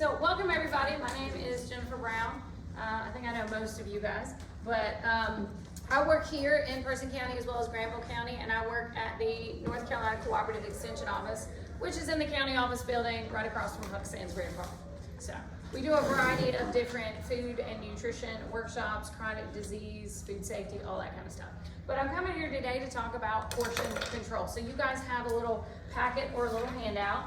So welcome everybody, my name is Jennifer Brown. I think I know most of you guys, but I work here in Person County as well as Granville County, and I work at the North Carolina Cooperative Extension Office, which is in the county office building right across from Huck Sandsbury Park. So we do a variety of different food and nutrition workshops, chronic disease, food safety, all that kind of stuff. But I'm coming here today to talk about portion control. So you guys have a little packet or a little handout.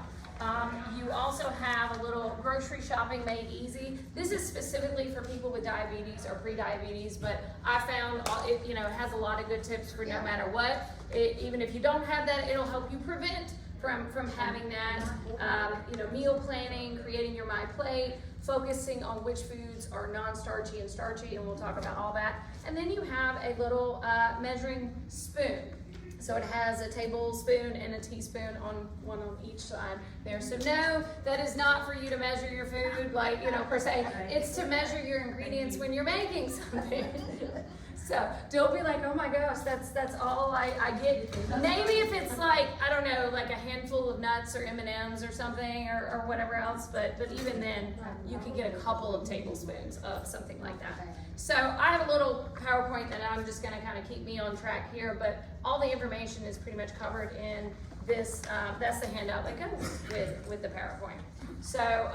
You also have a little grocery shopping made easy. This is specifically for people with diabetes or pre-diabetes, but I found it has a lot of good tips for no matter what. Even if you don't have that, it'll help you prevent from having that. Meal planning, creating your MyPlate, focusing on which foods are non-starchy and starchy, and we'll talk about all that. And then you have a little measuring spoon. So it has a tablespoon and a teaspoon on one on each side there. So no, that is not for you to measure your food, per se. It's to measure your ingredients when you're making something. So don't be like, oh my gosh, that's all I get. Maybe if it's like a handful of nuts or M&Ms or something or whatever else, but even then, you can get a couple of tablespoons of something like that. So I have a little PowerPoint that I'm just gonna kind of keep me on track here, but all the information is pretty much covered in this, that's the handout that goes with the PowerPoint. So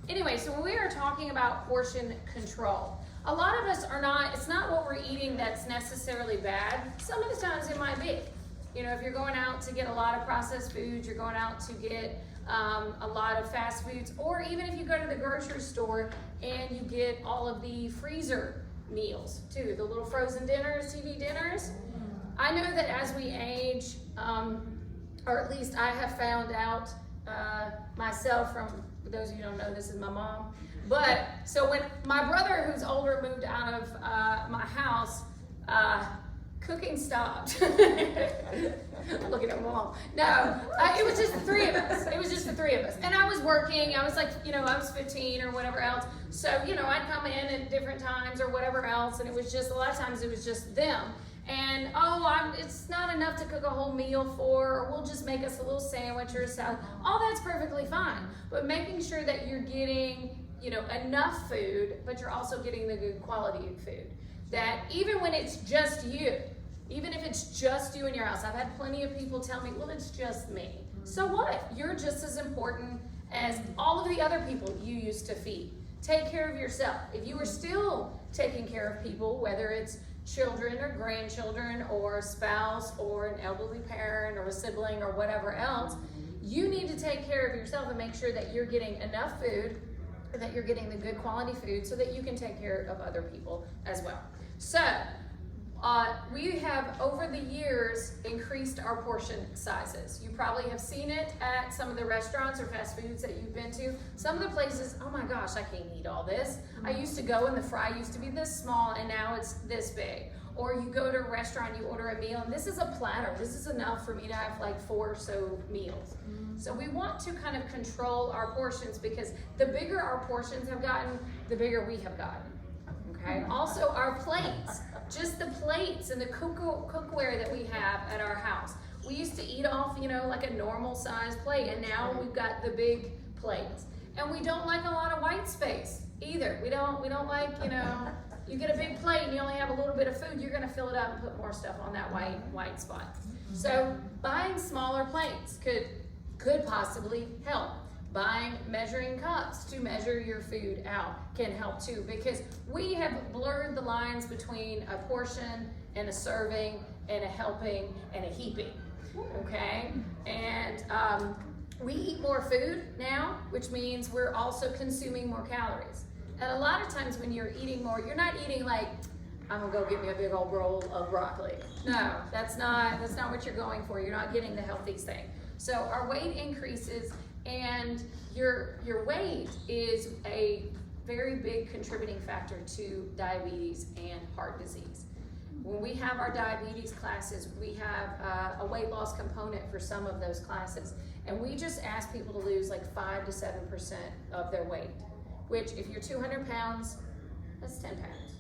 anyway, so when we are talking about portion control, a lot of us are not, it's not what we're eating that's necessarily bad. Some of the times it might be. If you're going out to get a lot of processed foods, you're going out to get a lot of fast foods, or even if you go to the grocery store and you get all of the freezer meals too, the little frozen dinners, TV dinners. I know that as we age, or at least I have found out myself from, for those of you who don't know, this is my mom. But so when my brother, who's older, moved out of my house, cooking stopped. I'm looking at my mom. No, it was just the three of us. It was just the three of us. And I was working. I was like, I was 15 or whatever else. So, I'd come in at different times or whatever else. And it was just, a lot of times it was just them. And, it's not enough to cook a whole meal for, or we'll just make us a little sandwich or a salad. All that's perfectly fine. But making sure that you're getting, enough food, but you're also getting the good quality of food. That even when it's just you, even if it's just you in your house, I've had plenty of people tell me, well, it's just me. So what? You're just as important as all of the other people you used to feed. Take care of yourself. If you were still taking care of people, whether it's children or grandchildren or a spouse or an elderly parent or a sibling or whatever else, you need to take care of yourself and make sure that you're getting enough food, that you're getting the good quality food so that you can take care of other people as well. So we have over the years increased our portion sizes. You probably have seen it at some of the restaurants or fast foods that you've been to. Some of the places, oh my gosh, I can't eat all this. I used to go and the fry used to be this small and now it's this big. Or you go to a restaurant, you order a meal, and this is a platter. This is enough for me to have like 4 or so meals. So we want to kind of control our portions, because the bigger our portions have gotten, the bigger we have gotten. Okay. Also our plates, just the plates and the cookware that we have at our house. We used to eat off, like a normal size plate, and now we've got the big plates. And we don't like a lot of white space either. We don't like, you get a big plate and you only have a little bit of food, you're gonna fill it up and put more stuff on that white spot. So buying smaller plates could possibly help. Buying measuring cups to measure your food out can help too, because we have blurred the lines between a portion and a serving and a helping and a heaping, okay? And we eat more food now, which means we're also consuming more calories. And a lot of times when you're eating more, you're not eating like, I'm gonna go get me a big old bowl of broccoli. No, that's not what you're going for. You're not getting the healthiest thing. So our weight increases, and your weight is a very big contributing factor to diabetes and heart disease. When we have our diabetes classes, we have a weight loss component for some of those classes. And we just ask people to lose like 5 to 7% of their weight, which if you're 200 pounds, that's 10 pounds,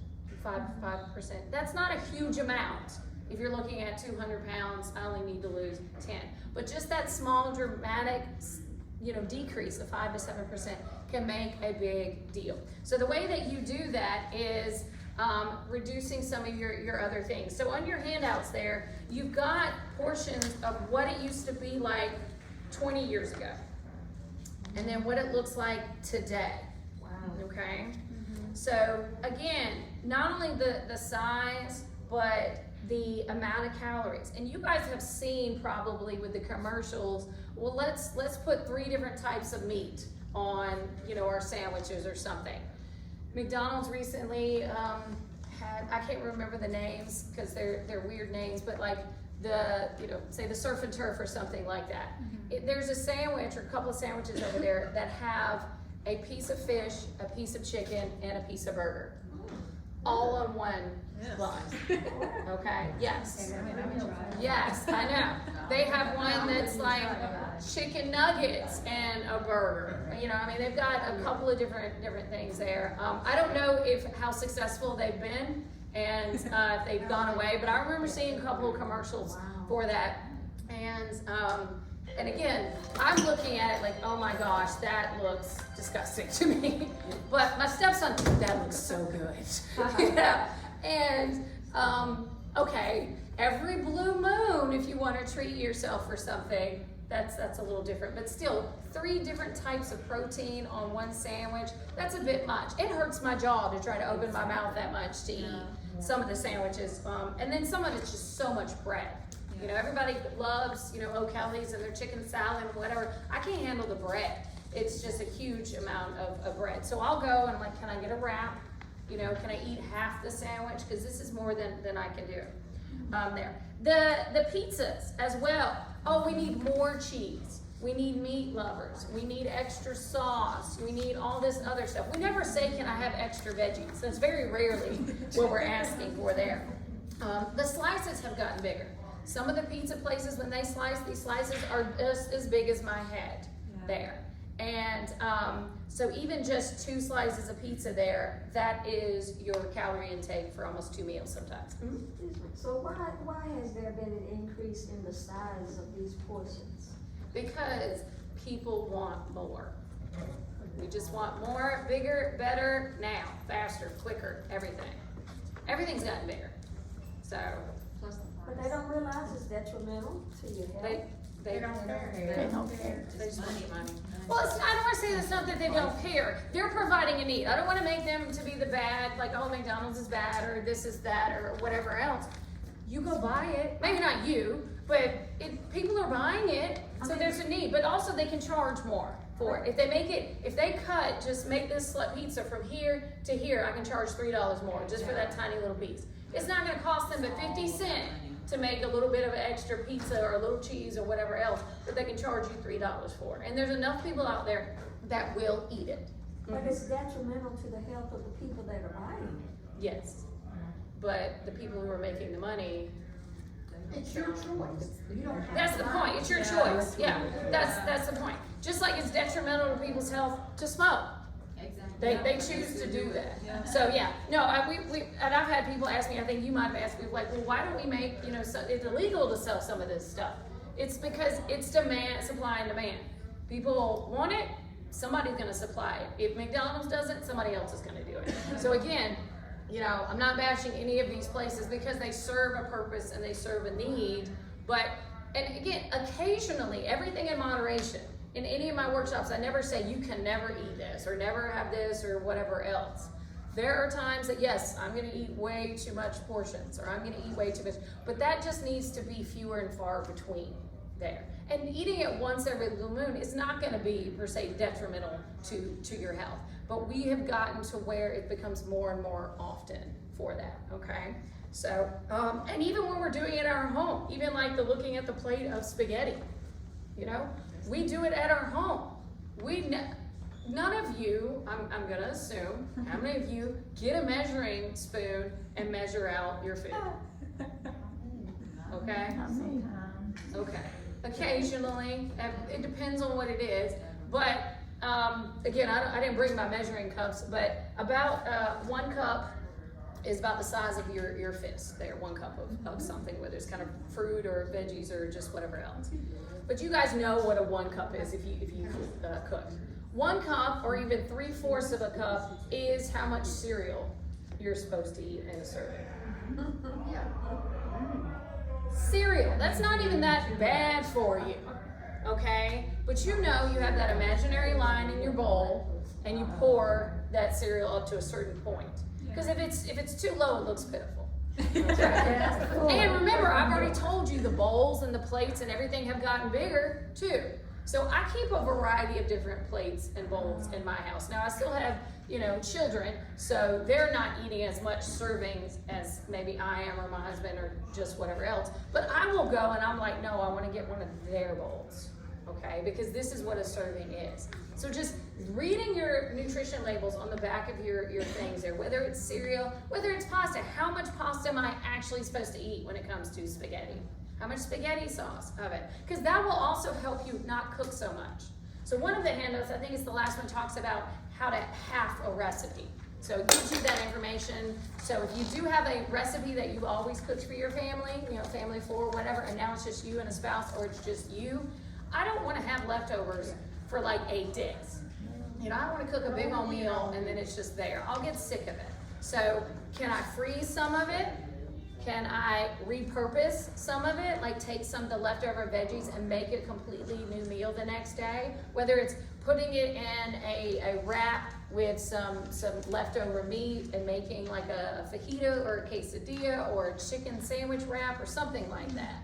5%. That's not a huge amount. If you're looking at 200 pounds, I only need to lose 10. But just that small dramatic decrease of 5 to 7% can make a big deal. So the way that you do that is reducing some of your other things. So on your handouts there, you've got portions of what it used to be like 20 years ago, and then what it looks like today. Wow. Okay? So again, not only the size, but the amount of calories. And you guys have seen probably with the commercials, well, let's put 3 different types of meat on, our sandwiches or something. McDonald's recently had, I can't remember the names because they're weird names, but like say the surf and turf or something like that. There's a sandwich or a couple of sandwiches over there that have a piece of fish, a piece of chicken, and a piece of burger. All on one line. Okay, yes. Yes, I know. They have one that's like chicken nuggets and a burger. They've got a couple of different things there. I don't know how successful they've been and if they've gone away, but I remember seeing a couple of commercials for that. And again, I'm looking at it like, oh my gosh, that looks disgusting to me. But my stepson, that looks so good. And okay, every blue moon, if you want to treat yourself for something, that's a little different. But still, 3 different types of protein on one sandwich, that's a bit much. It hurts my jaw to try to open my mouth that much to eat some of the sandwiches. And then some of it's just so much bread. Everybody loves, O'Kelly's and their chicken salad and whatever. I can't handle the bread. It's just a huge amount of bread. So I'll go and I'm like, can I get a wrap? Can I eat half the sandwich? Because this is more than I can do there. The pizzas as well. Oh, we need more cheese. We need meat lovers. We need extra sauce. We need all this other stuff. We never say, can I have extra veggies? That's very rarely what we're asking for there. The slices have gotten bigger. Some of the pizza places, when they slice, these slices are just as big as my head there. And so even just 2 slices of pizza there, that is your calorie intake for almost 2 meals sometimes. So why has there been an increase in the size of these portions? Because people want more. We just want more, bigger, better, now, faster, quicker, everything. Everything's gotten bigger. So. But they don't realize it's detrimental to your health. They don't care. They don't care. They just want money. Well, I don't want to say that's not that they don't care. They're providing a need. I don't want to make them to be the bad, like, oh, McDonald's is bad, or this is that, or whatever else. You go buy it. Maybe not you, but people are buying it, so there's a need. But also they can charge more for it. If they just make this pizza from here to here, I can charge $3 more just for that tiny little piece. It's not going to cost them but 50 cents to make a little bit of extra pizza or a little cheese or whatever else, but they can charge you $3 for. And there's enough people out there that will eat it. But it's detrimental to the health of the people that are buying it. Yes, but the people who are making the money. It's your choice. That's the point. It's your choice. Yeah, that's the point. Just like it's detrimental to people's health to smoke. They choose to do that. So yeah, no, and I've had people ask me, I think you might have asked me, like, well, why don't we make, it's illegal to sell some of this stuff? It's because it's supply and demand. People want it, somebody's gonna supply it. If McDonald's does it, somebody else is gonna do it. So again, I'm not bashing any of these places because they serve a purpose and they serve a need, and again, occasionally, everything in moderation. In any of my workshops, I never say you can never eat this or never have this or whatever else. There are times that, yes, I'm going to eat way too much portions or I'm going to eat way too much, but that just needs to be fewer and far between there. And eating it once every blue moon is not going to be, per se, detrimental to your health. But we have gotten to where it becomes more and more often for that, okay? So, and even when we're doing it at our home, even like looking at the plate of spaghetti, we do it at our home. None of you, I'm gonna assume, how many of you get a measuring spoon and measure out your food? Okay? Okay. Occasionally, it depends on what it is, but again, I didn't bring my measuring cups, but about 1 cup is about the size of your fist there, 1 cup of something, whether it's kind of fruit or veggies or just whatever else. But you guys know what a 1 cup is if you cook. 1 cup or even 3/4 of a cup is how much cereal you're supposed to eat in a serving. Cereal, that's not even that bad for you, okay? But you know you have that imaginary line in your bowl and you pour that cereal up to a certain point. Because if it's too low, it looks pitiful. Okay? And remember, I've already told you the bowls and the plates and everything have gotten bigger too. So I keep a variety of different plates and bowls in my house. Now I still have, children, so they're not eating as much servings as maybe I am or my husband or just whatever else. But I will go and I'm like, no, I want to get one of their bowls, okay? Because this is what a serving is. So just reading your nutrition labels on the back of your things there, whether it's cereal, whether it's pasta, how much pasta am I actually supposed to eat when it comes to spaghetti? How much spaghetti sauce of it? Because that will also help you not cook so much. So one of the handouts, I think it's the last one, talks about how to half a recipe. So it gives you that information. So if you do have a recipe that you've always cooked for your family, family for whatever, and now it's just you and a spouse or it's just you, I don't want to have leftovers for like 8 days. I don't want to cook a big old meal and then it's just there. I'll get sick of it. So can I freeze some of it? Can I repurpose some of it, like take some of the leftover veggies and make it a completely new meal the next day? Whether it's putting it in a wrap with some leftover meat and making like a fajita or a quesadilla or a chicken sandwich wrap or something like that.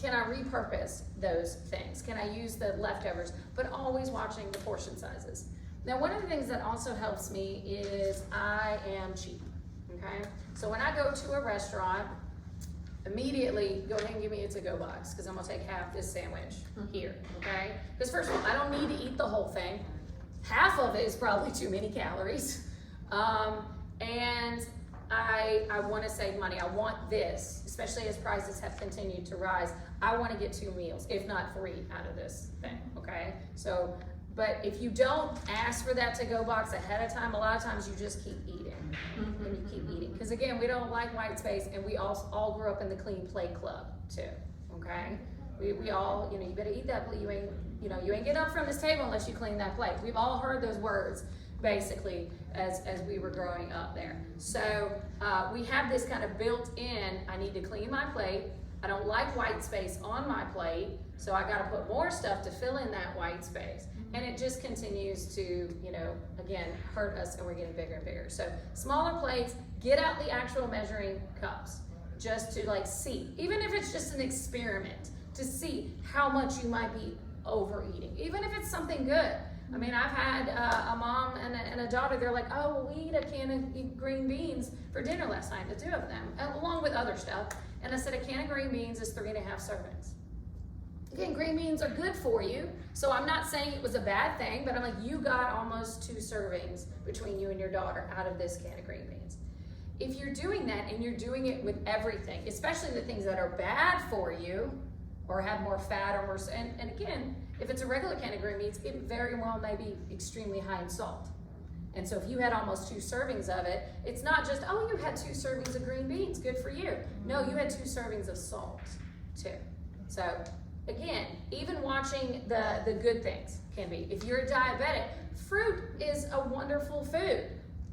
Can I repurpose those things? Can I use the leftovers? But always watching the portion sizes. Now, one of the things that also helps me is I am cheap, okay? So when I go to a restaurant, immediately go ahead and give me a to-go box because I'm gonna take half this sandwich here, okay? Because first of all, I don't need to eat the whole thing. Half of it is probably too many calories. And I want to save money. I want this, especially as prices have continued to rise. I want to get 2 meals, if not 3, out of this thing, okay? So, but if you don't ask for that to-go box ahead of time, a lot of times you just keep eating, and you keep eating. Because again, we don't like white space, and we all grew up in the clean plate club too, okay? We all, you better eat that plate. You ain't getting up from this table unless you clean that plate. We've all heard those words, basically, as we were growing up there. So we have this kind of built in, I need to clean my plate. I don't like white space on my plate, so I gotta put more stuff to fill in that white space. And it just continues to, again, hurt us, and we're getting bigger and bigger. So smaller plates, get out the actual measuring cups, just to see, even if it's just an experiment, to see how much you might be overeating, even if it's something good. I mean, I've had a mom and a daughter, they're like, oh, well, we ate a can of green beans for dinner last night, the 2 of them, along with other stuff. And I said, a can of green beans is 3.5 servings. Again, green beans are good for you, so I'm not saying it was a bad thing, but I'm like, you got almost 2 servings between you and your daughter out of this can of green beans. If you're doing that and you're doing it with everything, especially the things that are bad for you or have more fat or more, and again, if it's a regular can of green beans, it very well may be extremely high in salt. And so if you had almost 2 servings of it, it's not just, oh, you had 2 servings of green beans, good for you. No, you had 2 servings of salt too. So again, even watching the good things can be. If you're a diabetic, fruit is a wonderful food.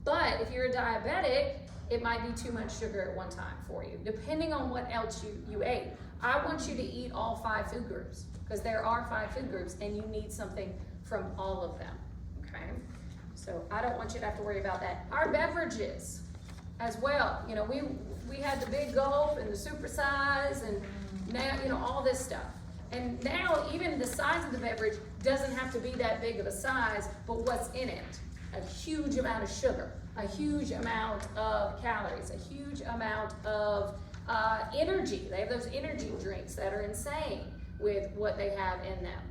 But if you're a diabetic, it might be too much sugar at one time for you, depending on what else you ate. I want you to eat all 5 food groups, because there are 5 food groups and you need something from all of them, okay? So I don't want you to have to worry about that. Our beverages as well, we had the big gulp and the super size and now, all this stuff. And now even the size of the beverage doesn't have to be that big of a size, but what's in it? A huge amount of sugar, a huge amount of calories, a huge amount of energy. They have those energy drinks that are insane with what they have in them.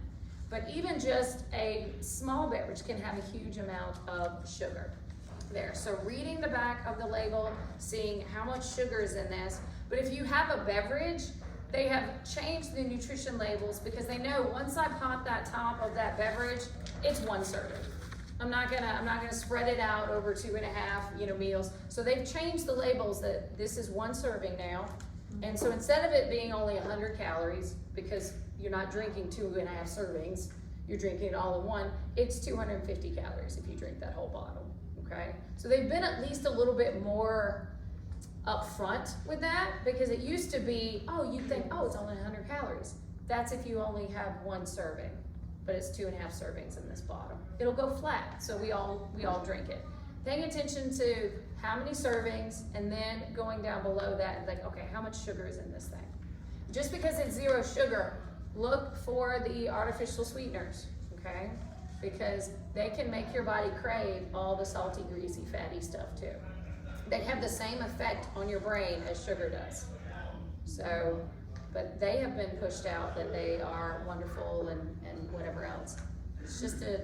But even just a small beverage can have a huge amount of sugar there. So reading the back of the label, seeing how much sugar is in this. But if you have a beverage, they have changed the nutrition labels because they know once I pop that top of that beverage, it's 1 serving. I'm not gonna spread it out over 2.5, meals. So they've changed the labels that this is 1 serving now. And so instead of it being only 100 calories, because you're not drinking 2.5 servings, you're drinking it all in one, it's 250 calories if you drink that whole bottle, okay? So they've been at least a little bit more upfront with that, because it used to be, oh, you'd think, oh, it's only 100 calories. That's if you only have 1 serving, but it's 2.5 servings in this bottle. It'll go flat, so we all drink it. Paying attention to how many servings, and then going down below that and like, okay, how much sugar is in this thing? Just because it's 0 sugar, look for the artificial sweeteners, okay? Because they can make your body crave all the salty, greasy, fatty stuff too. They have the same effect on your brain as sugar does. So, but they have been pushed out that they are wonderful and whatever else. It's just a,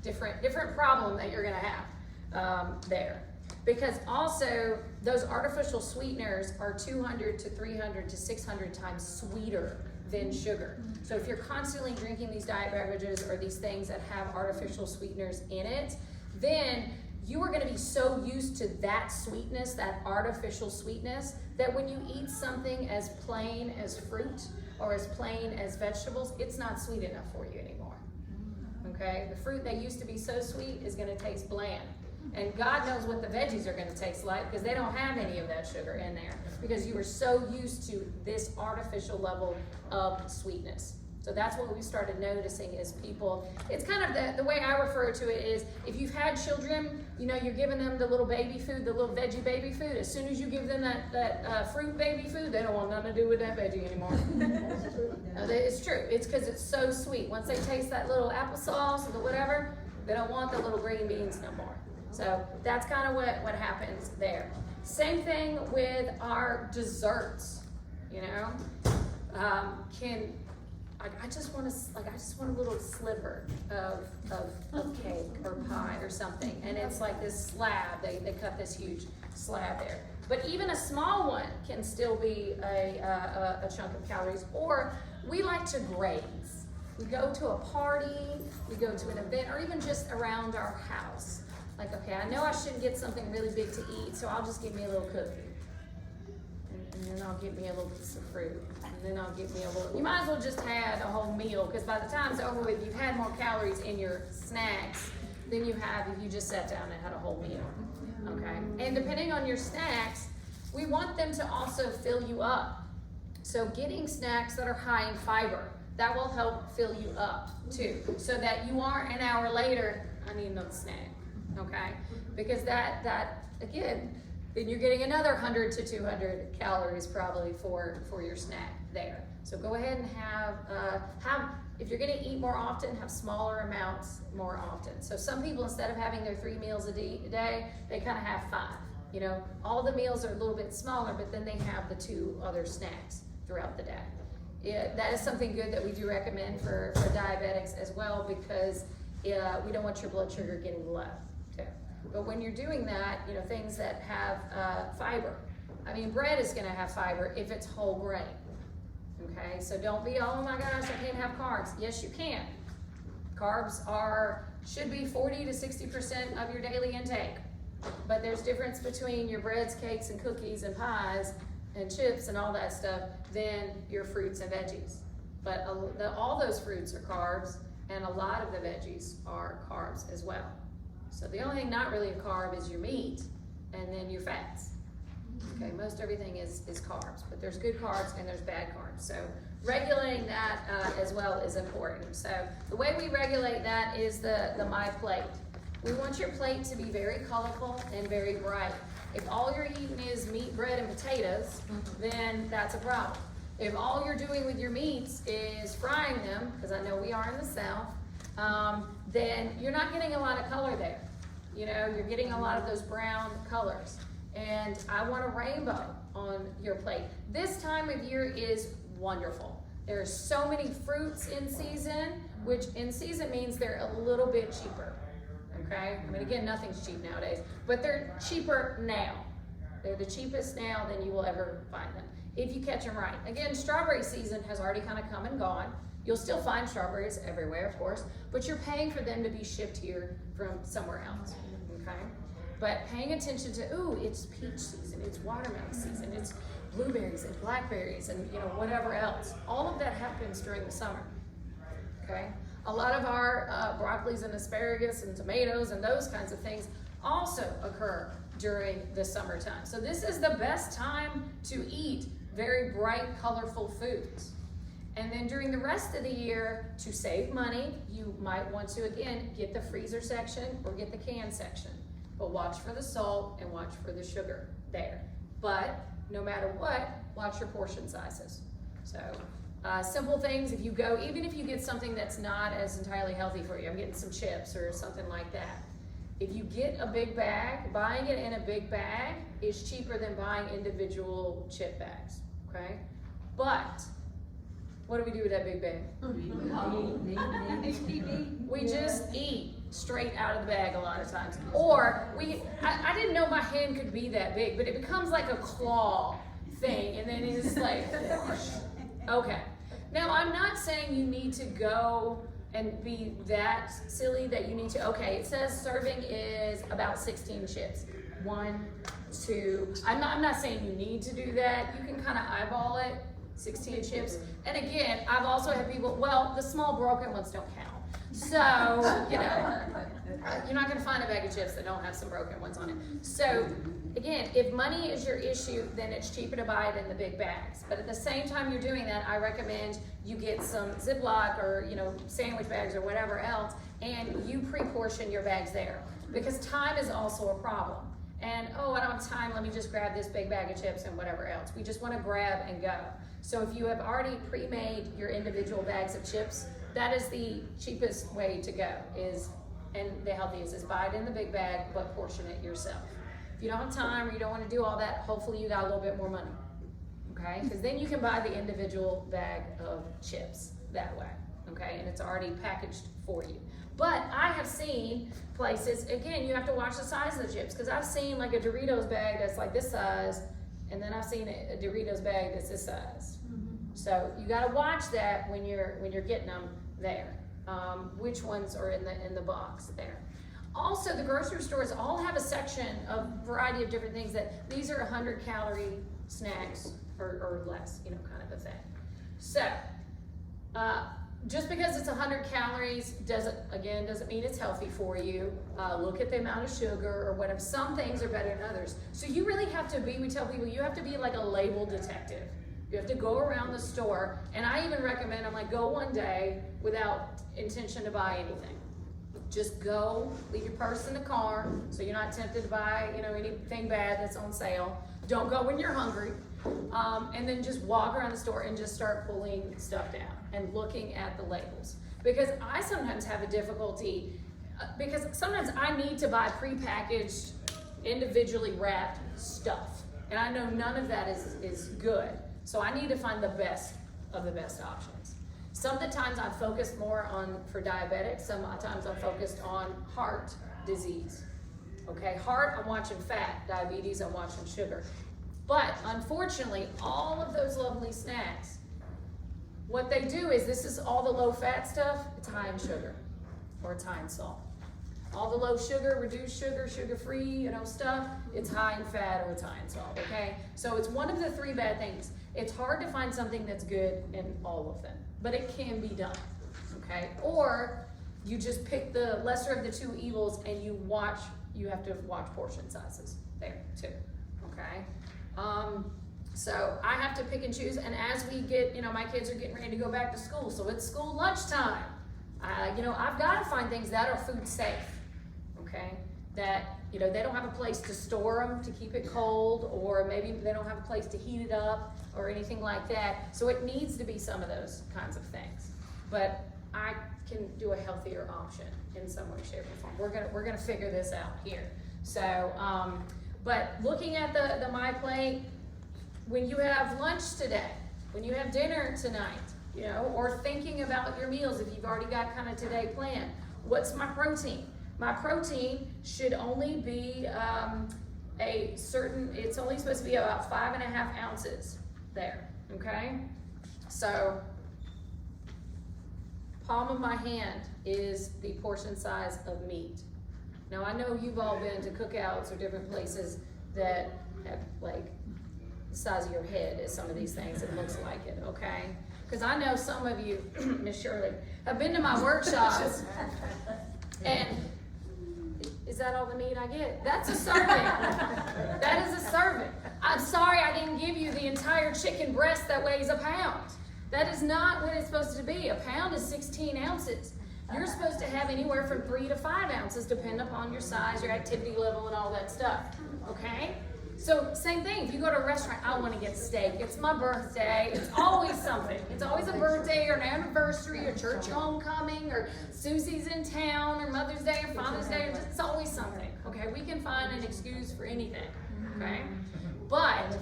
different problem that you're gonna have there. Because also, those artificial sweeteners are 200 to 300 to 600 times sweeter than sugar. So if you're constantly drinking these diet beverages or these things that have artificial sweeteners in it, then you are gonna be so used to that sweetness, that artificial sweetness, that when you eat something as plain as fruit or as plain as vegetables, it's not sweet enough for you anymore, okay? The fruit that used to be so sweet is gonna taste bland. And God knows what the veggies are gonna taste like, because they don't have any of that sugar in there, because you are so used to this artificial level of sweetness. So that's what we started noticing is people, it's kind of the way I refer to it is, if you've had children, you're giving them the little baby food, the little veggie baby food. As soon as you give them that fruit baby food, they don't want nothing to do with that veggie anymore. It's true. It's because it's so sweet. Once they taste that little applesauce or the whatever, they don't want the little green beans no more. So that's kind of what happens there. Same thing with our desserts, I just want a little sliver of cake or pie or something, and it's like this slab. They cut this huge slab there. But even a small one can still be a chunk of calories. Or we like to graze. We go to a party, we go to an event, or even just around our house. Like, okay, I know I shouldn't get something really big to eat, so I'll just give me a little cookie. And then I'll get me a little piece of fruit. And then I'll get me a little, you might as well just have a whole meal, because by the time it's over with, you've had more calories in your snacks than you have if you just sat down and had a whole meal, okay? And depending on your snacks, we want them to also fill you up. So getting snacks that are high in fiber, that will help fill you up too, so that you aren't an hour later, I need another snack. Okay, because that again, then you're getting another 100 to 200 calories probably for your snack there. So go ahead and have if you're going to eat more often, have smaller amounts more often. So some people, instead of having their 3 meals a day, they kind of have 5. All the meals are a little bit smaller, but then they have the 2 other snacks throughout the day. That is something good that we do recommend for diabetics as well, because we don't want your blood sugar getting low. But when you're doing that, things that have fiber. I mean, bread is gonna have fiber if it's whole grain, okay? So don't be, oh my gosh, I can't have carbs. Yes, you can. Carbs should be 40 to 60% of your daily intake. But there's difference between your breads, cakes, and cookies, and pies, and chips, and all that stuff, than your fruits and veggies. But all those fruits are carbs, and a lot of the veggies are carbs as well. So the only thing not really a carb is your meat, and then your fats. Okay, most everything is carbs, but there's good carbs and there's bad carbs. So regulating that as well is important. So the way we regulate that is the MyPlate. We want your plate to be very colorful and very bright. If all you're eating is meat, bread, and potatoes, then that's a problem. If all you're doing with your meats is frying them, because I know we are in the South, then you're not getting a lot of color there. You're getting a lot of those brown colors. And I want a rainbow on your plate. This time of year is wonderful. There are so many fruits in season, which in season means they're a little bit cheaper, okay? I mean, again, nothing's cheap nowadays, but they're cheaper now. They're the cheapest now than you will ever find them, if you catch them right. Again, strawberry season has already kind of come and gone. You'll still find strawberries everywhere, of course, but you're paying for them to be shipped here from somewhere else, okay? But paying attention to, ooh, it's peach season, it's watermelon season, it's blueberries and blackberries and whatever else. All of that happens during the summer, okay? A lot of our broccolis and asparagus and tomatoes and those kinds of things also occur during the summertime. So this is the best time to eat very bright, colorful foods. And then during the rest of the year, to save money, you might want to, again, get the freezer section or get the can section. But watch for the salt and watch for the sugar there. But no matter what, watch your portion sizes. So simple things, if you go, even if you get something that's not as entirely healthy for you, I'm getting some chips or something like that. If you get a big bag, buying it in a big bag is cheaper than buying individual chip bags, okay? But what do we do with that big bag? We just eat straight out of the bag a lot of times. Or I didn't know my hand could be that big, but it becomes like a claw thing, and then it's like, okay. Now, I'm not saying you need to go and be that silly that you need to, okay, it says serving is about 16 chips. 1, 2, I'm not saying you need to do that. You can kind of eyeball it, 16 chips. And again, I've also had people, well, the small broken ones don't count. So, you're not gonna find a bag of chips that don't have some broken ones on it. So, again, if money is your issue, then it's cheaper to buy it in the big bags. But at the same time you're doing that, I recommend you get some Ziploc or, sandwich bags or whatever else, and you pre-portion your bags there. Because time is also a problem. And, oh, I don't have time, let me just grab this big bag of chips and whatever else. We just wanna grab and go. So if you have already pre-made your individual bags of chips, that is the cheapest way to go, and the healthiest is buy it in the big bag, but portion it yourself. If you don't have time or you don't want to do all that, hopefully you got a little bit more money, okay? Because then you can buy the individual bag of chips that way, okay? And it's already packaged for you. But I have seen places, again, you have to watch the size of the chips, because I've seen like a Doritos bag that's like this size, and then I've seen a Doritos bag that's this size. So you got to watch that when you're getting them there. Which ones are in the box there. Also, the grocery stores all have a section of variety of different things that these are 100-calorie snacks or less, kind of a thing. So just because it's 100 calories doesn't mean it's healthy for you. Look at the amount of sugar or whatever. Some things are better than others. So you really have to be, we tell people, you have to be like a label detective. You have to go around the store, and I even recommend, I'm like, go one day without intention to buy anything. Just go, leave your purse in the car, so you're not tempted to buy, anything bad that's on sale. Don't go when you're hungry, and then just walk around the store and just start pulling stuff down and looking at the labels. Because I sometimes have a difficulty, because sometimes I need to buy prepackaged, individually wrapped stuff, and I know none of that is good. So I need to find the best of the best options. Some of the times I focus more for diabetics, sometimes I'm focused on heart disease. Okay, heart, I'm watching fat. Diabetes, I'm watching sugar. But unfortunately, all of those lovely snacks, what they do is, this is all the low fat stuff, it's high in sugar or it's high in salt. All the low sugar, reduced sugar, sugar-free, stuff, it's high in fat or it's high in salt, okay? So it's one of the 3 bad things. It's hard to find something that's good in all of them, but it can be done, okay? Or you just pick the lesser of the 2 evils and you have to watch portion sizes there too, okay? So I have to pick and choose, and as we get, my kids are getting ready to go back to school, so it's school lunchtime. I've got to find things that are food safe, okay? That, they don't have a place to store them to keep it cold, or maybe they don't have a place to heat it up or anything like that. So it needs to be some of those kinds of things. But I can do a healthier option in some way, shape, or form. We're gonna figure this out here. So, but looking at the MyPlate, when you have lunch today, when you have dinner tonight, or thinking about your meals, if you've already got kind of today planned, what's my protein? My protein should only be it's only supposed to be about 5.5 ounces there, okay? So palm of my hand is the portion size of meat. Now I know you've all been to cookouts or different places that have like the size of your head is some of these things. It looks like it, okay? Because I know some of you, Miss Shirley, have been to my workshops, and is that all the meat I get? That's a serving. That is a serving. I'm sorry I didn't give you the entire chicken breast that weighs a pound. That is not what it's supposed to be. A pound is 16 ounces. You're supposed to have anywhere from 3 to 5 ounces, depending upon your size, your activity level, and all that stuff, okay? So same thing, if you go to a restaurant, I want to get steak. It's my birthday. It's always something. It's always a birthday or an anniversary or church homecoming or Susie's in town or Mother's Day or Father's Day. Or just, it's always something, okay? We can find an excuse for anything, okay? But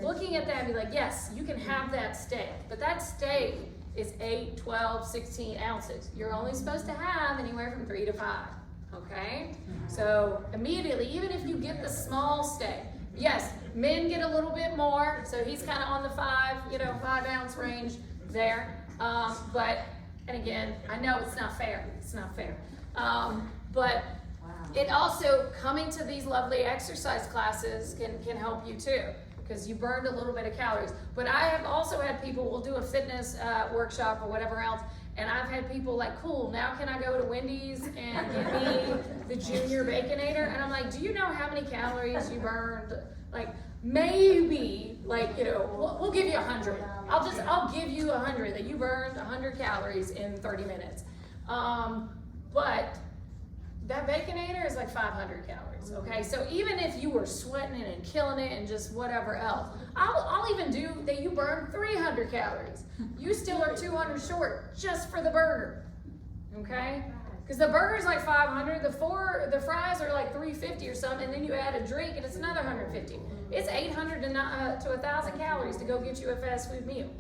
looking at that and be like, yes, you can have that steak, but that steak is 8, 12, 16 ounces. You're only supposed to have anywhere from 3 to 5. Okay, so immediately, even if you get the small steak, yes, men get a little bit more, so he's kind of on the 5 ounce range there. But, and again, I know it's not fair. It's not fair. But it also, coming to these lovely exercise classes can help you too, because you burned a little bit of calories. But I have also had people, we'll do a fitness workshop or whatever else, and I've had people like, cool, now can I go to Wendy's and get me the Junior Baconator? And I'm like, do you know how many calories you burned? Like, maybe, like, you know, we'll give you 100. I'll give you 100, that you burned 100 calories in 30 minutes. But that Baconator is like 500 calories, okay? So even if you were sweating it and killing it and just whatever else, I'll even do that you burned 300 calories. You still are 200 short just for the burger, okay? Because the burger's like 500, the fries are like 350 or something, and then you add a drink and it's another 150. It's 800 to 1,000 calories to go get you a fast food meal.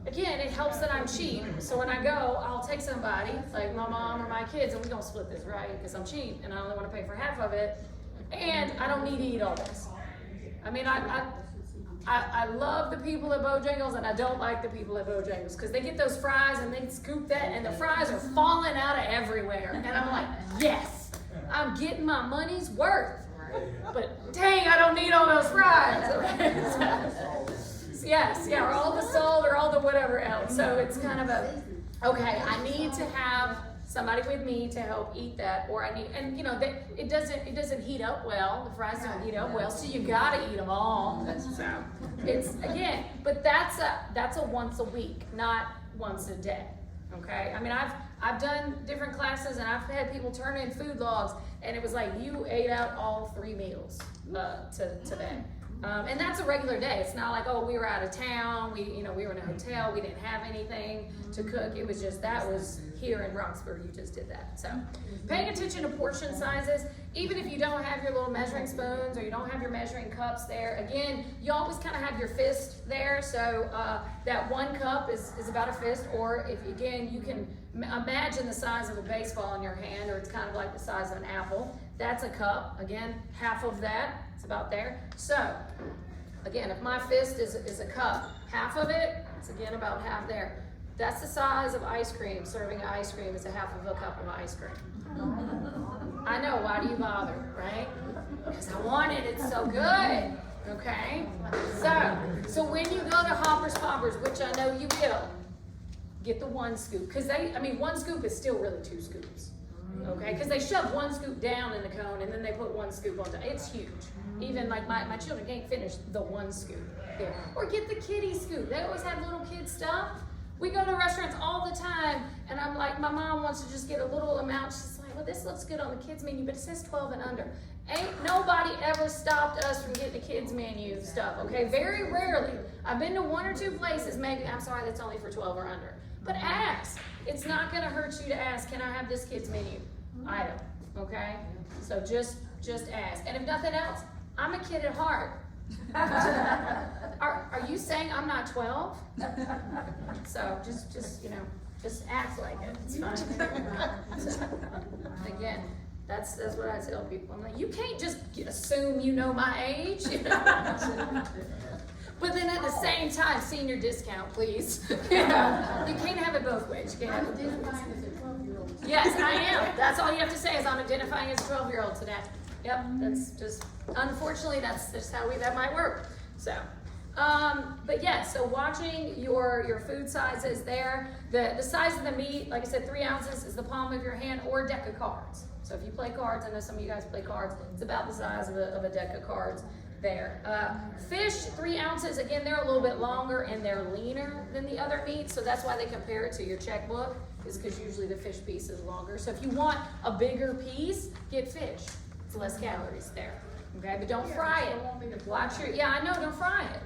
Again, it helps that I'm cheap, so when I go, I'll take somebody, like my mom or my kids, and we're gonna split this, right? Because I'm cheap, and I only wanna pay for half of it, and I don't need to eat all this. I mean, I love the people at Bojangles, and I don't like the people at Bojangles, because they get those fries, and they scoop that, and the fries are falling out of everywhere, and I'm like, yes, I'm getting my money's worth, but dang, I don't need all those fries, Yes, yeah, or all the salt or all the whatever else. So it's kind of a, okay, I need to have somebody with me to help eat that, or I need, and you know, it doesn't heat up well. The fries don't heat up well, so you gotta eat them all. So it's, again, but that's a once a week, not once a day. Okay, I mean, I've done different classes, and I've had people turn in food logs, and it was like you ate out all 3 meals today. And that's a regular day. It's not like, oh, we were out of town, we were in a hotel, we didn't have anything to cook. It was just, that was here in Roxbury, you just did that. So paying attention to portion sizes, even if you don't have your little measuring spoons or you don't have your measuring cups there, again, you always kind of have your fist there. So that 1 cup is about a fist, or if, again, you can imagine the size of a baseball in your hand, or it's kind of like the size of an apple. That's a cup. Again, half of that, it's about there. So, again, if my fist is a cup, half of it, it's again about half there. That's the size of ice cream. Serving ice cream is a half of a cup of ice cream. I know, why do you bother, right? Because I want it, it's so good, okay? So when you go to Hoppers Poppers, which I know you will, get the 1 scoop. Because 1 scoop is still really 2 scoops. Okay, because they shove 1 scoop down in the cone and then they put 1 scoop on top. It's huge. Even like my children can't finish the 1 scoop there. Or get the kiddie scoop. They always have little kid stuff. We go to restaurants all the time, and I'm like, my mom wants to just get a little amount. She's like, well, this looks good on the kids menu, but it says 12 and under. Ain't nobody ever stopped us from getting the kids menu stuff, okay? Very rarely. I've been to 1 or 2 places, maybe, I'm sorry, that's only for 12 or under. But ask. It's not gonna hurt you to ask, can I have this kid's menu item, okay? So just ask. And if nothing else, I'm a kid at heart. Are you saying I'm not 12? So just act like it. It's fine. So, again, that's what I tell people. I'm like, you can't just assume you know my age, But then at the same time, senior discount, please. You know, you can't have it both ways. You can't have it both ways. Yes, I am. That's all you have to say is I'm identifying as a 12-year-old today. Yep, that's just, unfortunately, that's just how that might work. So, but yeah, so watching your food sizes there, the size of the meat, like I said, 3 ounces is the palm of your hand or a deck of cards. So if you play cards, I know some of you guys play cards, it's about the size of a deck of cards there. Fish, 3 ounces, again, they're a little bit longer and they're leaner than the other meats, so that's why they compare it to your checkbook, is because usually the fish piece is longer. So if you want a bigger piece, get fish. It's less calories there. Okay, but don't fry it. Watch your, yeah, I know, don't fry it.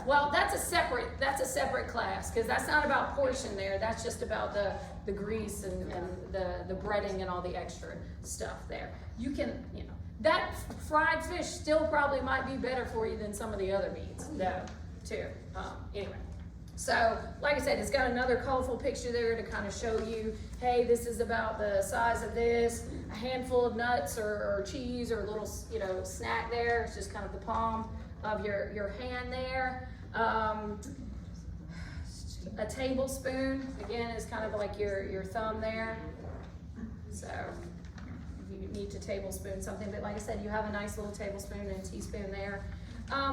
Well, that's a separate class, because that's not about portion there. That's just about the grease and the breading and all the extra stuff there. You can, you know, that fried fish still probably might be better for you than some of the other meats, though, too. Anyway. So, like I said, it's got another colorful picture there to kind of show you, hey, this is about the size of this, a handful of nuts or cheese or a little, you know, snack there. It's just kind of the palm of your hand there. A tablespoon, again, is kind of like your thumb there. So, if you need to tablespoon something, but like I said, you have a nice little tablespoon and a teaspoon there.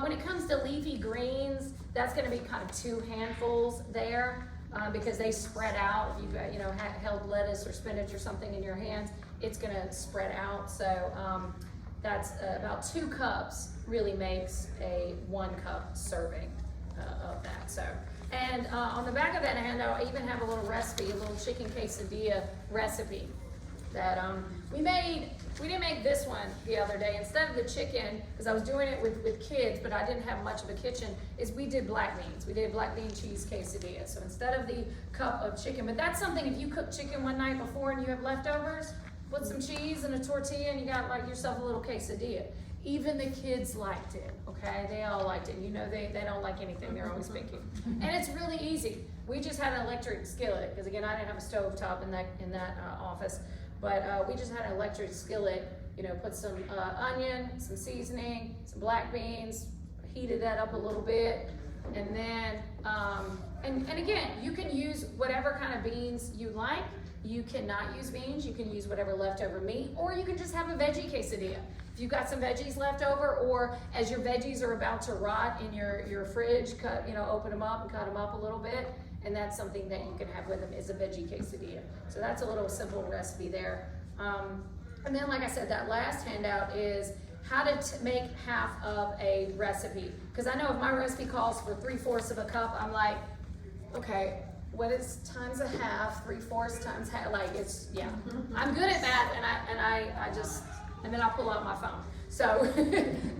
When it comes to leafy greens, that's going to be kind of 2 handfuls there because they spread out. If you've got, you know, held lettuce or spinach or something in your hands, it's going to spread out. So that's about 2 cups really makes a 1 cup serving of that. So, and on the back of that handout, I even have a little recipe, a little chicken quesadilla recipe that we made. We didn't make this one the other day. Instead of the chicken, because I was doing it with kids, but I didn't have much of a kitchen, is we did black beans. We did black bean cheese quesadilla. So instead of the cup of chicken, but that's something, if you cook chicken one night before and you have leftovers, put some cheese and a tortilla and you got like yourself a little quesadilla. Even the kids liked it, okay? They all liked it. You know, they don't like anything. They're always picky. And it's really easy. We just had an electric skillet, because again, I didn't have a stove top in that office. But we just had an electric skillet, you know, put some onion, some seasoning, some black beans, heated that up a little bit, and then, and again, you can use whatever kind of beans you like. You cannot use beans, you can use whatever leftover meat, or you can just have a veggie quesadilla. If you've got some veggies left over, or as your veggies are about to rot in your fridge, cut, you know, open them up and cut them up a little bit. And that's something that you can have with them, is a veggie quesadilla. So that's a little simple recipe there. And then, like I said, that last handout is how to make half of a recipe. Because I know if my recipe calls for 3/4 of a cup, I'm like, okay, what is times a half, 3/4 times half? Like, it's, yeah. I'm good at that, and I just, and then I'll pull out my phone. So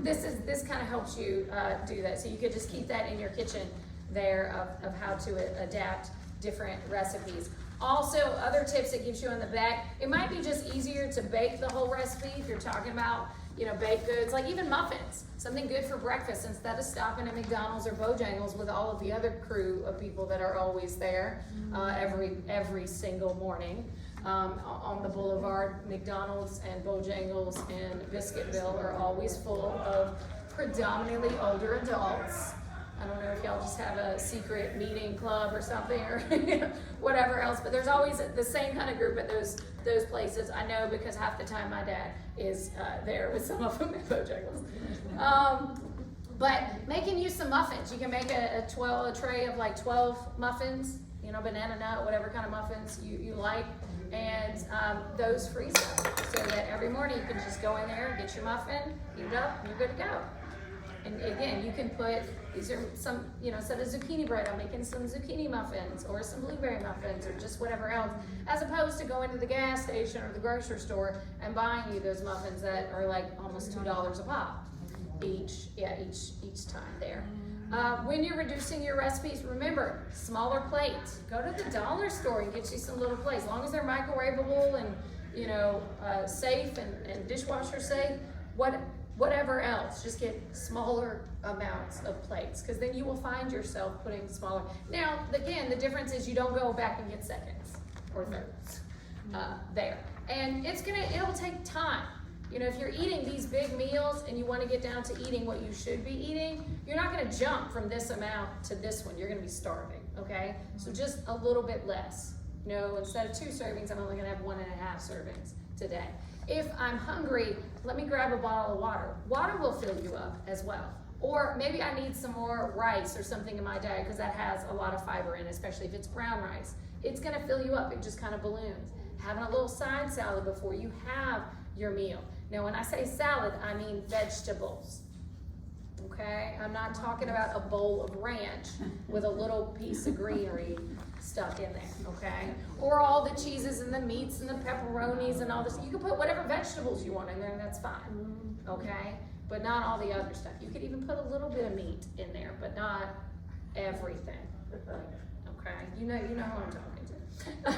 this kind of helps you do that. So you could just keep that in your kitchen there of how to adapt different recipes. Also, other tips it gives you on the back, it might be just easier to bake the whole recipe if you're talking about, you know, baked goods, like even muffins, something good for breakfast instead of stopping at McDonald's or Bojangles with all of the other crew of people that are always there every single morning. On the boulevard, McDonald's and Bojangles and Biscuitville are always full of predominantly older adults. I don't know if y'all just have a secret meeting club or something, or whatever else, but there's always the same kind of group at those places. I know because half the time my dad is there with some of them at Bojangles. But making you some muffins. You can make a tray of like 12 muffins, you know, banana nut, whatever kind of muffins you like, and those freeze up so that every morning you can just go in there, get your muffin, heat it up, and you're good to go. And again, you can put, these are some, you know, instead of zucchini bread, I'm making some zucchini muffins or some blueberry muffins or just whatever else, as opposed to going to the gas station or the grocery store and buying you those muffins that are like almost $2 a pop each time there. When you're reducing your recipes, remember, smaller plates. Go to the dollar store and get you some little plates. As long as they're microwavable and, you know, safe and dishwasher safe, whatever else, just get smaller amounts of plates, because then you will find yourself putting smaller. Now, again, the difference is you don't go back and get seconds or thirds there. And it'll take time. You know, if you're eating these big meals and you want to get down to eating what you should be eating, you're not going to jump from this amount to this one. You're going to be starving, okay? So just a little bit less. You know, instead of 2 servings, I'm only going to have 1.5 servings today. If I'm hungry, let me grab a bottle of water. Water will fill you up as well. Or maybe I need some more rice or something in my diet because that has a lot of fiber in it, especially if it's brown rice. It's going to fill you up. It just kind of balloons. Having a little side salad before you have your meal. Now, when I say salad, I mean vegetables. Okay? I'm not talking about a bowl of ranch with a little piece of greenery stuck in there, okay? Or all the cheeses and the meats and the pepperonis and all this. You can put whatever vegetables you want in there and that's fine, okay? But not all the other stuff. You could even put a little bit of meat in there, but not everything, okay? You know who I'm talking to.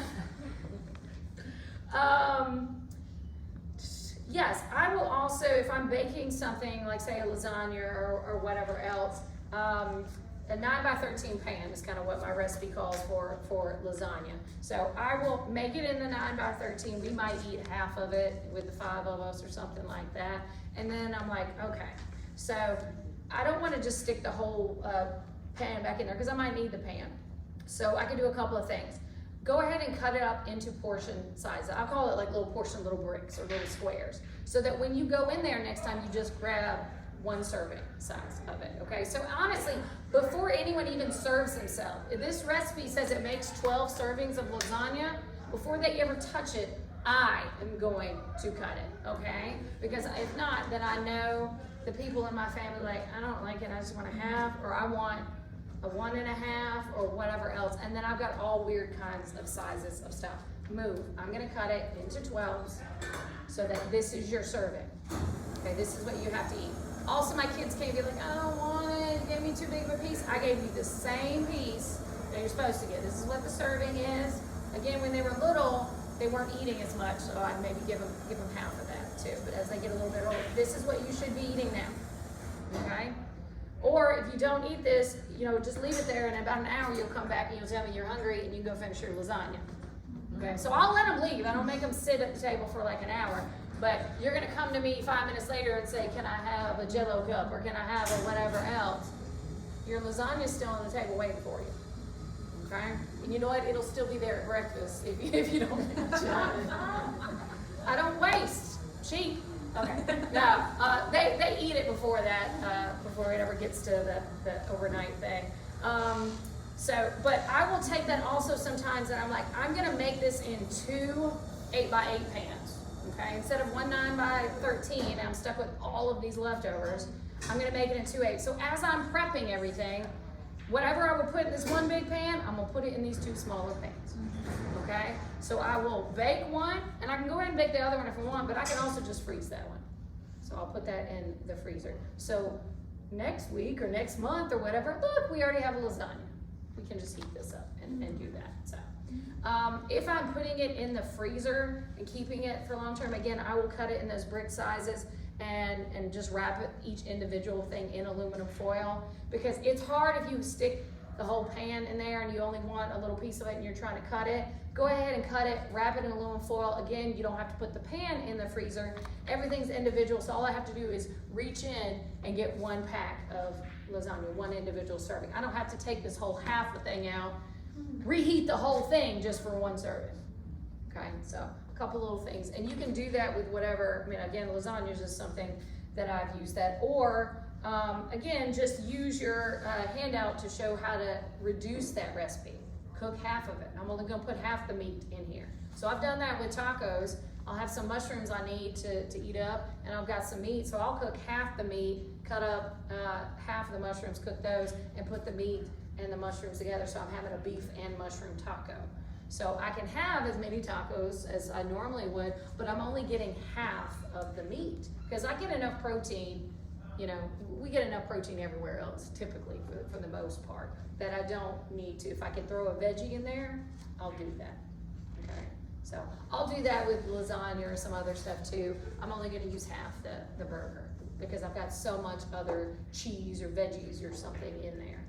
Yes, I will also, if I'm baking something like say a lasagna or whatever else, a 9x13 pan is kind of what my recipe calls for lasagna. So I will make it in the 9x13. We might eat half of it with the 5 of us or something like that. And then I'm like, okay, so I don't want to just stick the whole pan back in there because I might need the pan. So I can do a couple of things. Go ahead and cut it up into portion sizes. I'll call it like little bricks or little squares. So that when you go in there next time, you just grab 1 serving size of it, okay? So honestly, before anyone even serves themselves, this recipe says it makes 12 servings of lasagna. Before they ever touch it, I am going to cut it, okay? Because if not, then I know the people in my family like, I don't like it, I just want a half, or I want a 1.5 or whatever else, and then I've got all weird kinds of sizes of stuff. Move. I'm gonna cut it into 12s so that this is your serving. Okay, this is what you have to eat. Also, my kids can't be like, I don't want it, you gave me too big of a piece. I gave you the same piece that you're supposed to get. This is what the serving is. Again, when they were little, they weren't eating as much, so I'd maybe give them half of that too. But as they get a little bit older, this is what you should be eating now, okay? Or if you don't eat this, you know, just leave it there and in about an hour you'll come back and you'll tell me you're hungry and you can go finish your lasagna. Okay, so I'll let them leave. I don't make them sit at the table for like an hour, but you're gonna come to me 5 minutes later and say, can I have a Jell-O cup or can I have a whatever else? Your lasagna's still on the table waiting for you, okay? And you know what, it'll still be there at breakfast if you don't finish it. I don't waste, cheap. Okay, no, they eat it before that, before it ever gets to the overnight thing. But I will take that also sometimes and I'm like, I'm gonna make this in 2 8x8 pans, okay? Instead of 1 9x13, and I'm stuck with all of these leftovers, I'm gonna make it in 2 8. So as I'm prepping everything, whatever I would put in this one big pan, I'm gonna put it in these 2 smaller pans, okay? So I will bake one, and I can go ahead and bake the other one if I want, but I can also just freeze that one. So I'll put that in the freezer. So next week or next month or whatever, look, we already have a lasagna. We can just heat this up and do that, so. If I'm putting it in the freezer and keeping it for long term, again, I will cut it in those brick sizes and just wrap it, each individual thing in aluminum foil, because it's hard if you stick the whole pan in there and you only want a little piece of it and you're trying to cut it. Go ahead and cut it, wrap it in aluminum foil. Again, you don't have to put the pan in the freezer. Everything's individual, so all I have to do is reach in and get 1 pack of lasagna, 1 individual serving. I don't have to take this whole half the thing out, reheat the whole thing just for 1 serving. Okay, so a couple little things. And you can do that with whatever, I mean, again, lasagna is just something that I've used that. Or, again, just use your handout to show how to reduce that recipe. Cook half of it. I'm only gonna put half the meat in here. So I've done that with tacos. I'll have some mushrooms I need to eat up, and I've got some meat, so I'll cook half the meat, cut up half of the mushrooms, cook those, and put the meat and the mushrooms together, so I'm having a beef and mushroom taco. So I can have as many tacos as I normally would, but I'm only getting half of the meat, because I get enough protein, you know, we get enough protein everywhere else, typically, for the most part, that I don't need to. If I can throw a veggie in there, I'll do that, okay? So I'll do that with lasagna or some other stuff too. I'm only gonna use half the burger, because I've got so much other cheese or veggies or something in there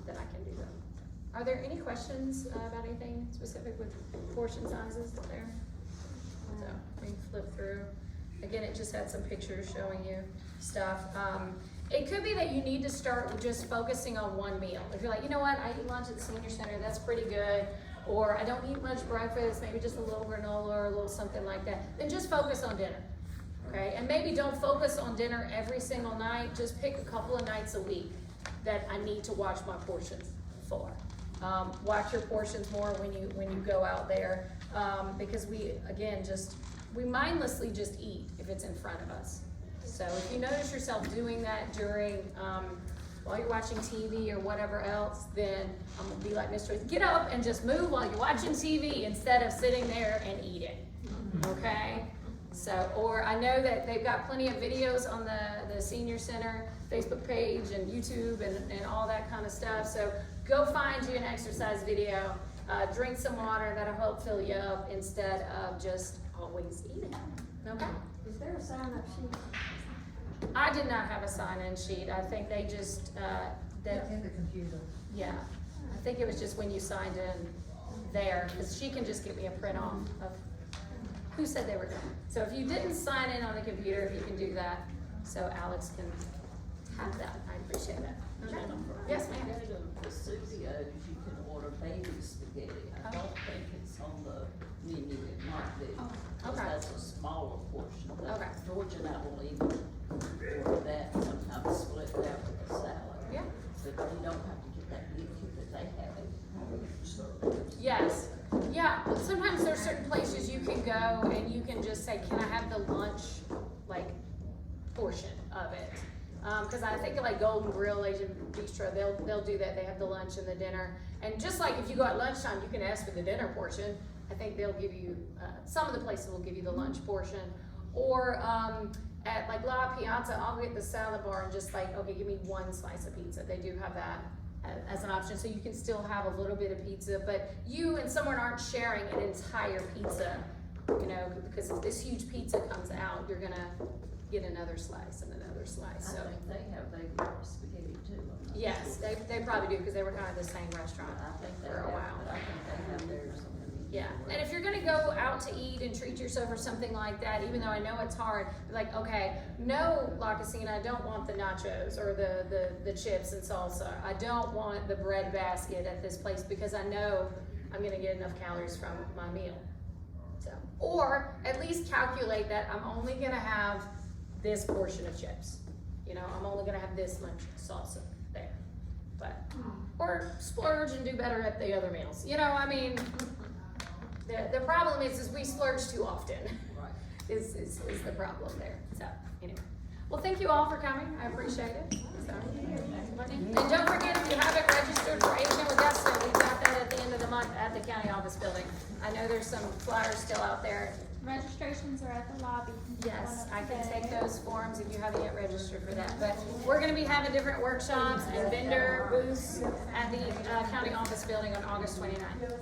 that I can do them. Are there any questions about anything specific with portion sizes there? So we can flip through. Again, it just had some pictures showing you stuff. It could be that you need to start with just focusing on one meal. If you're like, you know what, I eat lunch at the senior center, that's pretty good. Or I don't eat much breakfast, maybe just a little granola or a little something like that. Then just focus on dinner, okay? And maybe don't focus on dinner every single night. Just pick a couple of nights a week that I need to watch my portions for. Watch your portions more when you go out there, because we mindlessly just eat if it's in front of us. So if you notice yourself doing that during, while you're watching TV or whatever else, then I'm gonna be like Miss Joyce, get up and just move while you're watching TV instead of sitting there and eating, okay? So, or I know that they've got plenty of videos on the Senior Center Facebook page and YouTube and all that kind of stuff. So go find you an exercise video, drink some water, that'll help fill you up instead of just always eating, okay? Is there a sign-up sheet? I did not have a sign-in sheet. I think they just, In the computer. yeah, I think it was just when you signed in there, because she can just give me a print off of who said they were going. So if you didn't sign in on the computer, if you can do that, so Alex can have that, I appreciate that. Jennifer, Yes, ma'am. when you go to the studios, you can order baby spaghetti. I don't think it's on the menu, it might be. Oh, 'Cause okay. that's a smaller portion. But Okay. Georgia and I will even order that, sometimes split that with the salad. Yeah. But you don't have to get that big that they have it. Yes, yeah, sometimes there's certain places you can go and you can just say, can I have the lunch, like, portion of it? Cause I think like Golden Grill, Asian Bistro, they'll do that, they have the lunch and the dinner. And just like if you go at lunchtime, you can ask for the dinner portion. I think they'll give you, some of the places will give you the lunch portion. Or, at like La Piazza, I'll get the salad bar and just like, okay, give me one slice of pizza. They do have that as an option, so you can still have a little bit of pizza, but you and someone aren't sharing an entire pizza, you know, because if this huge pizza comes out, you're gonna get another slice and another slice, so. I think they have baby spaghetti too. I'm not Yes, sure. they probably do, because they were kind of the same restaurant I think they for a have, while. but I think they have theirs on the menu. Yeah, and if you're gonna go out to eat and treat yourself or something like that, even though I know it's hard, like, okay, no, La Casina, I don't want the nachos or the chips and salsa. I don't want the bread basket at this place because I know I'm gonna get enough calories from my meal. So, or at least calculate that I'm only gonna have this portion of chips. You know, I'm only gonna have this much salsa there. But, or splurge and do better at the other meals. You know, I mean, the problem is we splurge too often, Right. is the problem there. So, anyway. Well, thank you all for coming. I appreciate it. So, and don't forget, if you haven't registered for Asian with Gusto, we've got that at the end of the month at the county office building. I know there's some flyers still out there. Registrations are at the lobby. Yes, I can take those forms if you haven't yet registered for that. But we're gonna be having different workshops and vendor booths at the county office building on August 29th.